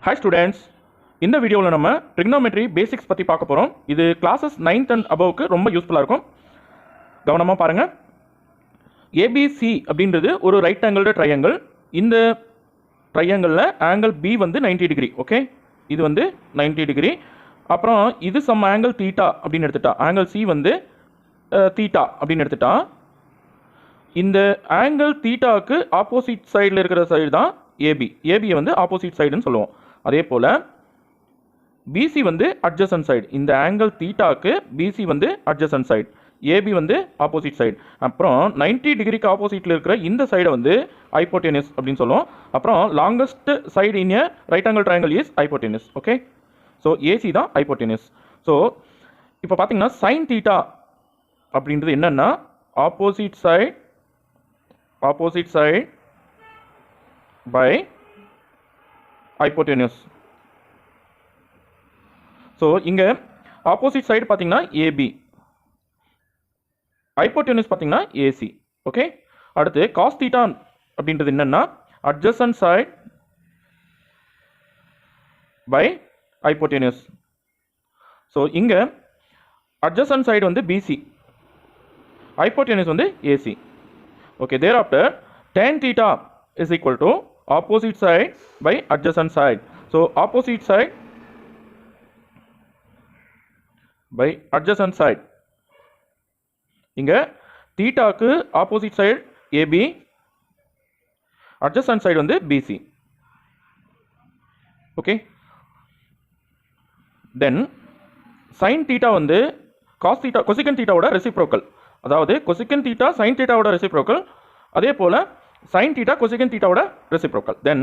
Hi students, இந்த வீடியோவில் நம்ம trigonometry basics பற்றி பார்க்க போகிறோம். இது classes 9th and aboveக்கு ரொம்ப யூஸ்ஃபுல்லாக இருக்கும். கவனமாக பாருங்க. ABC அப்படின்றது ஒரு ரைட் ஆங்கிள்டு ட்ரையாங்கிள். இந்த ட்ரையாங்கிளில் ஆங்கிள் B வந்து 90 டிகிரி. ஓகே, இது வந்து 90 டிகிரி. அப்புறம் இது சம் ஆங்கிள் தீட்டா அப்படின்னு எடுத்துட்டா, ஆங்கிள் C வந்து தீட்டா அப்படின்னு எடுத்துட்டா, இந்த ஆங்கிள் தீட்டாவுக்கு ஆப்போசிட் சைடில் இருக்கிற சைடு தான் AB. ஏபியை வந்து ஆப்போசிட் சைடுன்னு சொல்லுவோம். அதே போல் BC வந்து அட்ஜசன்ட் சைடு. இந்த ஆங்கிள் தீட்டாக்கு BC வந்து அட்ஜசன்ட் சைடு, AB வந்து ஆப்போசிட் சைடு. அப்புறம் 90 டிகிரிக்கு ஆப்போசிட்டில் இருக்கிற இந்த சைடை வந்து ஹைப்போடெனஸ் அப்படின்னு சொல்லுவோம். அப்புறம் longest side in a right angle triangle is hypotenuse. Okay, so AC தான் ஹைப்போடெனஸ். ஸோ இப்போ பார்த்தீங்கன்னா சைன் தீட்டா அப்படின்றது என்னன்னா opposite side by hypotenuse. So இங்கே ஆப்போசிட் சைடு பார்த்தீங்கன்னா AB, ஹைப்போடெனஸ் பார்த்தீங்கன்னா AC. ஓகே, அடுத்து காஸ் தீட்டா அப்படின்றது என்னன்னா adjacent side by hypotenuse. So இங்கே அட்ஜசன்ட் சைடு வந்து BC, ஹைப்போடெனஸ் வந்து AC. Okay, thereafter tan theta is equal to opposite side by adjacent side. So opposite side by adjacent side. இங்க தீட்டாக்கு opposite side AB, adjacent side வந்து BC. Okay, then sin theta வந்து cos theta cosecant தீட்டாவோட reciprocal. அதாவது cosecant theta sin தீட்டாவோட reciprocal. அதே போல sin theta cosecant தீட்டாவோட ரெசிப்ரோக்கல். தென்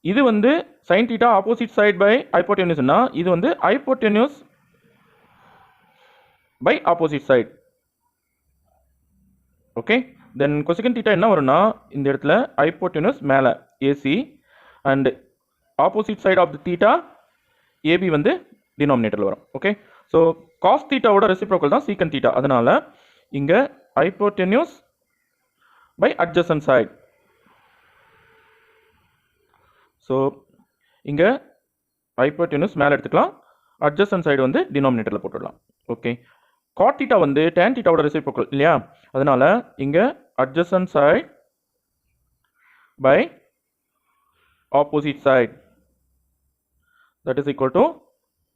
இது வந்து sin theta opposite side by ஹைப்போடெனஸ்னா இது வந்து hypotenuse by opposite side. Okay, then cosecant theta என்ன வரும்னா இந்த இடத்துல ஹைப்போடெனஸ் மேலே AC and opposite side of the theta AB வந்து டினாமினேட்டரில் வரும். ஓகே, ஸோ காஸ் தீட்டாவோட ரெசிப்ரோக்கல் தான் சீக்கன் தீட்டா. அதனால இங்கே hypotenuse by adjacent side. So இங்கே ஹைப்போடெனஸ் மேலே எடுத்துக்கலாம், adjacent side வந்து டினாமினேட்டரில் போட்டுடலாம். ஓகே, cot theta வந்து tan thetaவோட ரெசிப்ரோக்கல் இல்லையா, அதனால இங்கே adjacent side by opposite side that is equal to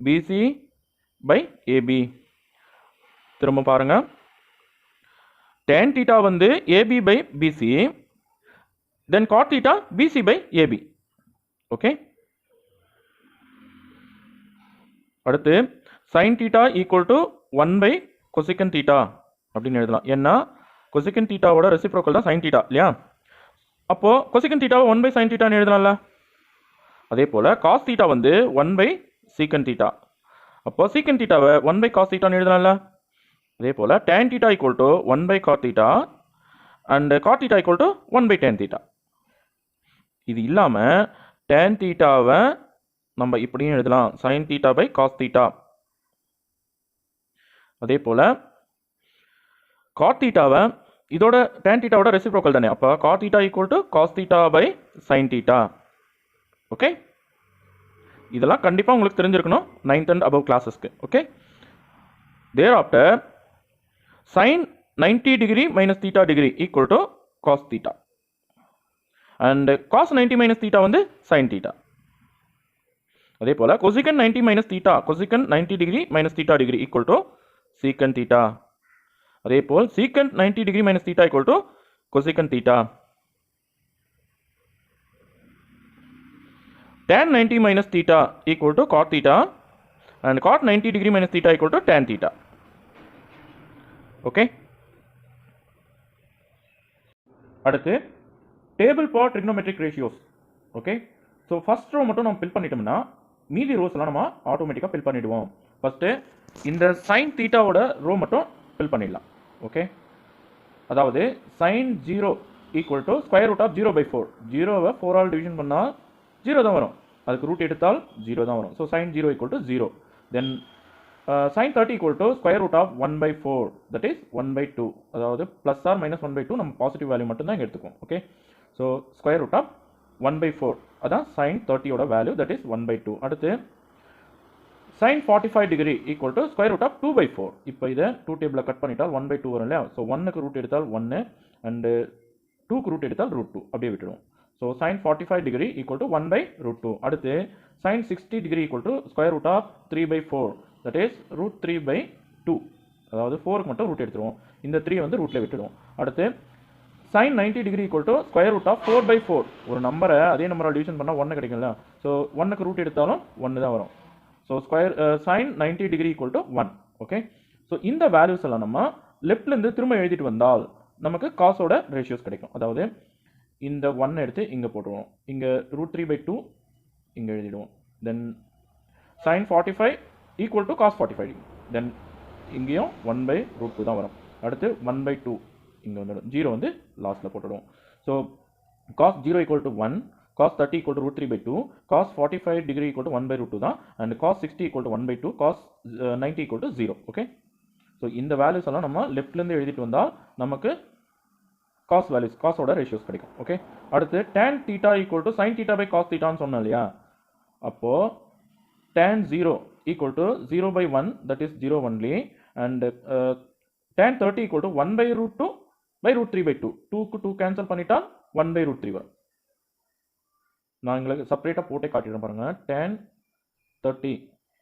BC by AB. திரும்ப பாருங்க, tan theta வந்து AB by BC, then cot theta BC by AB. Okay, அடுத்து sin theta equal to 1 by cosecant theta அப்படின்னு எழுதலாம். ஏன்னா cosecant thetaவோட reciprocal தான் sin theta இல்லையா, அப்போ cosecant theta 1 by sin theta ன்னு எழுதலாம்ல. அதே போல cos theta வந்து 1 by secant theta, அப்போ secant thetaவை 1 by cos theta ன்னு எழுதலாம்ல. அதே போல tan theta equal to 1 by cot theta and cot theta equal to 1 by tan theta. இது இல்லாம tan thetaவை நம்ம இப்படியும் எழுதலாம், sin theta by cos theta. அதே போல cot thetaவை இதோட tan thetaவோட ரெசிப்ரோக்கல் தானே, அப்போ cot theta equal to cos theta by sin theta. Okay, இதெல்லாம் கண்டிப்பாக உங்களுக்கு தெரிஞ்சிருக்கணும் 9th and above கிளாஸஸ்க்கு. Okay, thereafter sin 90 degree minus theta degree equal to cos theta and cos 90 minus theta வந்து sin theta. அதே போல cosecant 90 minus theta, cosecant 90 degree minus theta degree equal to secant theta. அதே போல் secant 90 degree minus theta equal to cosecant theta. tan 90 minus theta equal to cot theta and cot 90 degree minus theta equal to tan theta. Okay, அடுத்து table for trigonometric ratios. Okay, so first row மட்டும் நம்ம fill பண்ணிட்டோம்னா மீதி rose எல்லாம் நம்ம ஆட்டோமேட்டிக்காக fill பண்ணிடுவோம். First இந்த சைன் தீட்டாவோட ரோ மட்டும் ஃபில் பண்ணிடலாம். ஓகே, அதாவது sine 0 equal to square root of 0/4. 0வை 4 ஆல் டிவிஷன் பண்ணால் 0 தான் வரும், அதுக்கு ரூட் எடுத்தால் 0 தான் வரும். So sine 0 equal to 0. Then sin 30 equal to square root of 1/4, that is 1/2. அதாவது plus or minus 1/2 நம்ம பாசிட்டிவ் வேல்யூ மட்டும் தான் இங்கே எடுத்துக்குவோம். Okay, so square root of 1/4 அதான் sin 30 ஓட வேல்யூ, தட் இஸ் 1/2. அடுத்து sin 45 degree equal to square root of 2/4. இப்போ இதை 2 டேபிளில் கட் பண்ணிட்டால் 1/2 வரும் இல்லையா? ஸோ 1க்கு ரூட் எடுத்தால் 1 அண்டு 2க்கு ரூட் எடுத்தால் √2 அப்படியே விட்டுடும். So sin 45 degree equal to 1/√2. அடுத்து sin 60 degree equal to square root of 3/4, that is √3/2. அதாவது 4க்கு மட்டும் ரூட் எடுத்துருவோம், இந்த 3 வந்து ரூட்டில் விட்டுடும். அடுத்து sin 90 degree equal to square root of 4/4. ஒரு நம்பரை அதே நம்பரால் டிவிஷன் பண்ணால் 1 கிடைக்கும்ல. ஸோ 1க்கு ரூட் எடுத்தாலும் 1 தான் வரும். So square sin 90 degree equal to 1. Okay, so இந்த வேல்யூஸ் எல்லாம் நம்ம லெஃப்ட்லேருந்து திரும்ப எழுதிட்டு வந்தால் நமக்கு காசோட ரேஷியோஸ் கிடைக்கும். அதாவது இந்த 1 எடுத்து இங்கே போட்டுருவோம், இங்கே √3/2 இங்கே எழுதிடுவோம். தென் sin 45 ஈக்குவல் டு cos 45. தென் இங்கேயும் 1/√2 தான் வரும். அடுத்து 1/2 இங்கே வந்துடும், 0 வந்து லாஸ்ட்டில் போட்டுடுவோம். So cos 0 equal to 1, cos 30 equal to √3/2, cos 45 degree equal to 1/√2 தான், and cos 60 equal to 1/2, cos 90 equal to 0. Okay, so இந்த வேல்யூஸ் எல்லாம் நம்ம லெஃப்ட்லேருந்து எழுதிட்டு வந்தால் நமக்கு காஸ் வேல்யூஸ், காசோட ரேஷியோஸ் கிடைக்கும். ஓகே, அடுத்து tan θ equal to sin θ by cos θன்னு சொன்னோம் இல்லையா? அப்போது tan 0 equal to 0/1, that is 0 only, and tan 30 equal to 1/√2 by √3/2. 2க்கு 2 கேன்சல் பண்ணிட்டால் 1/√3 வரும். நான் உங்களுக்கு செப்பரேட்டாக போட்டே காட்டிடுறேன் பாருங்கள். tan 30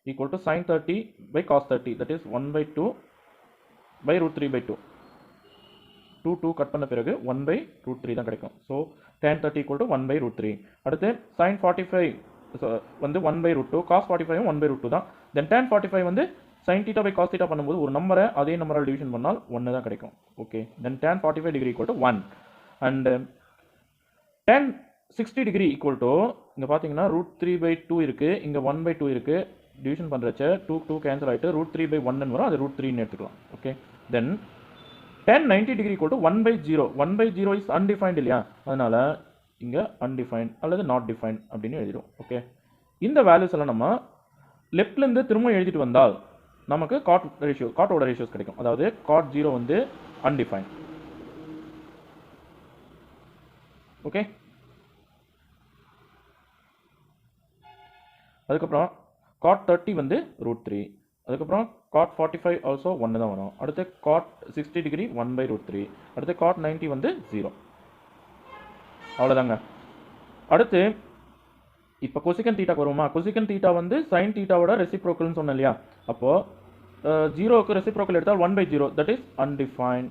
equal to sin 30 by cos 30, that is 1/2 by √3/2. 2 cut பண்ண பிறகு 1/√3 தான் கிடைக்கும். So tan 30 equal to 1/√3. அடுத்து sin 45 வந்து 1/√2, cos 45 1/√2 தான். தென் tan 45 வந்து sin θ பை cos θ பண்ணும்போது ஒரு நம்பரை அதே நம்பரால் டிவிஷன் பண்ணால் 1 தான் கிடைக்கும். Okay, then tan 45 degree equal to 1, and tan 60 degree equal to இங்கே பார்த்தீங்கன்னா √3/2 இருக்குது, இங்கே 1/2 இருக்குது. டிவிஷன் பண்ணுறச்ச 2 கேன்சல் ஆகிட்டு √3/1 வரும், அது √3ன்னு எடுத்துக்கலாம். Okay, then tan 90 degree equal to 1/0. 1/0 is undefined இல்லையா? அதனால இங்கே அன்டிஃபைன்ட் அல்லது நாட் டிஃபைன்ட் அப்படின்னு எழுதிடும். ஓகே, இந்த வேல்யூஸ் எல்லாம் நம்ம லெஃப்ட்லேருந்து திரும்ப எழுதிட்டு வந்தால் நமக்கு காட்டோட ரேஷியோஸ் கிடைக்கும். அதாவது cot 0 வந்து அன்டிஃபைன்ட். ஓகே, அதுக்கப்புறம் cot 30 வந்து √3. அதுக்கப்புறம் cot 45 ஆல்சோ 1 தான் வரும். அடுத்து cot 60 டிகிரி 1/√3. அடுத்து cot 90 வந்து 0. அவ்வளோதாங்க. அடுத்து இப்போ கொசிகன் தீட்டாக்கு வருமா? கொசிகன் தீட்டா வந்து சைன் தீட்டாவோட ரெசிப்ரோக்கல்னு சொன்னேன் இல்லையா? அப்போது 0க்கு ரெசிப்ரோக்கல் எடுத்தால் 1/0, தட் இஸ் அன்டிஃபைன்ட்.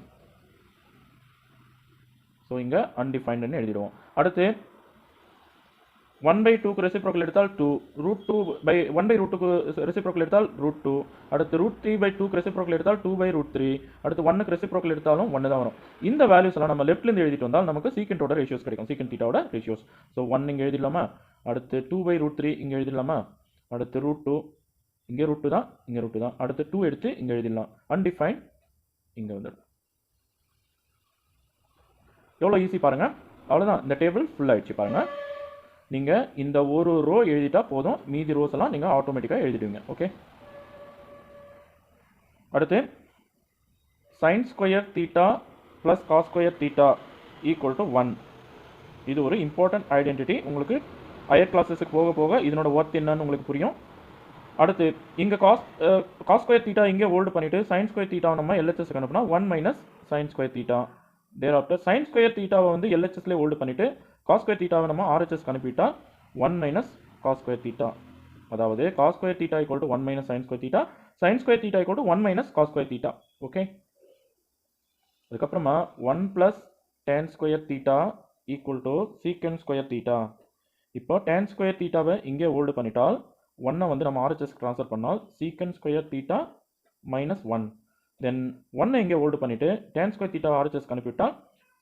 ஸோ இங்கே அன்டிஃபைன்டுன்னு எழுதிடுவோம். அடுத்து 1/2க்கு ரெசிப்ரோக்கல் எடுத்தால் 2, √2/1/√2க்கு ரெசிப்ரோக்கல் எடுத்தால் √2. அடுத்து √3/2க்கு ரெசிப்ரோக்கல் எடுத்தால் 2/√3. அடுத்து 1க்கு ரெசிப்ரோக்கல் எடுத்தாலும் 1 தான் வரும். இந்த வேல்யூஸ் எல்லாம் நம்ம லெஃப்ட்லேருந்து எழுதிட்டு வந்தால் நமக்கு சீக்கண்டோட ரேஷியோஸ் கிடைக்கும், சீக்கண்ட் தீட்டாவோட ரேஷியோஸ். ஸோ 1 இங்கே எழுதிடலாமா? அடுத்து 2/√3 இங்கே எழுதிடலாமா? அடுத்து √2, இங்கே √2 தான், இங்கே √2 தான். அடுத்து 2 எடுத்து இங்கே எழுதிடலாம், அன்டிஃபைன் இங்கே வந்துடும். எவ்வளோ ஈஸி பாருங்கள். அவ்வளோதான், இந்த டேபிள் ஃபுல் ஆகிடுச்சு பாருங்கள். நீங்கள் இந்த ஒரு ரோ எழுதிட்டா போதும், மீதி ரோஸ் எல்லாம் நீங்கள் ஆட்டோமேட்டிக்காக எழுதிடுவீங்க. ஓகே, அடுத்து sin square theta plus cos square theta equal to 1. இது ஒரு இம்பார்ட்டன்ட் ஐடென்டிட்டி. உங்களுக்கு ஹையர் கிளாஸஸுக்கு போக போக இதனோட ஒர்த் என்னன்னு உங்களுக்கு புரியும். அடுத்து இங்கே காஸ் ஸ்கொயர் தீட்டா இங்கே ஹோல்டு பண்ணிவிட்டு sin ஸ்கொயர் தீட்டா நம்ம எல்ஹெச்எஸ்க்கு அனுப்புனா 1 minus sin square theta. Thereafter sin square தீட்டாவை வந்து எல்ஹெச்எஸ்லேயே ஹோல்டு பண்ணிவிட்டு cos ஸ்கொயர் தீட்டாவை நம்ம ஆர்ஹெச்எஸ்க்கு அனுப்பிட்டா 1 மைனஸ் cos ஸ்கொயர் தீட்டா. அதாவது cos square theta equal to 1 minus sin square theta, sin square theta equal to 1 minus cos square theta. Okay, அதுக்கப்புறமா 1 plus tan square theta equal to secant square theta. இப்போ tan square தீட்டாவை இங்கே hold பண்ணிட்டால் 1 வந்து நம்ம ஆர்ஹெச்எஸ்க்கு transfer பண்ணால் secant square theta minus 1. Then 1 இங்கே ஹோல்டு பண்ணிவிட்டு tan ஸ்கொயர் தீட்டா ஆர்ஹெச்எஸ்க்கு அனுப்பிவிட்டால்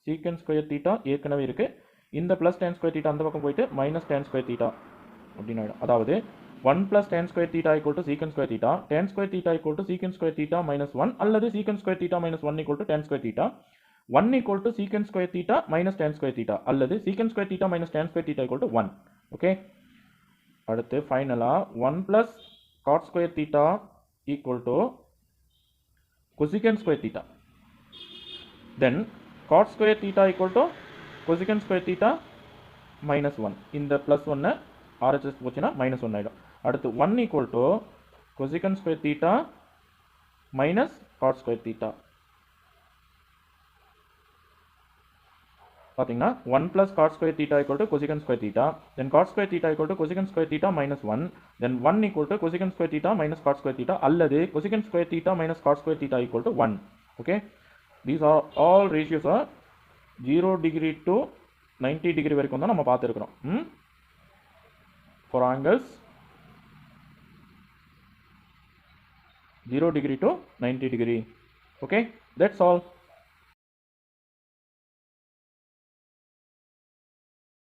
சீக்கண்ட் ஸ்கொயர் தீட்டா ஏற்கனவே இருக்குது, இந்த ப்ளஸ் tan ஸ்கொயர் தீட்டா அந்த பக்கம் போயிட்டு மைனஸ் tan ஸ்கொயர் தீட்டா அப்படின்னு ஆகிடும். அதாவது 1 plus tan square theta equal to secant square theta, tan square theta equal to secant square theta minus 1, அல்லது secant square theta minus 1 equal to tan square theta, 1 equal to secant square theta minus tan square theta, அல்லது secant square theta minus tan square theta equal to 1. Okay, அடுத்து ஃபைனலாக 1 plus cot square theta equal to cosecant square theta. Then God square theta equal to cosecant square theta -1. இந்த +1 RHS போச்சுன்னா -1 ஆகிடும். அடுத்து 1 equal to cosecant square theta minus cot square theta. பார்த்தீங்கன்னா 1 + cot square theta equal to cosecant square theta, then cot square theta equal to cosecant square theta minus 1, then 1 equal to cosecant square theta minus cot square theta அல்லது cosecant square theta minus cot square theta equal to 1. Okay, these are all ratios are 0 degree to 90 degree வரைக்கும் தான் நம்ம பார்த்துருக்கிறோம். For angles 0 degree to 90 degree. Okay, that's all.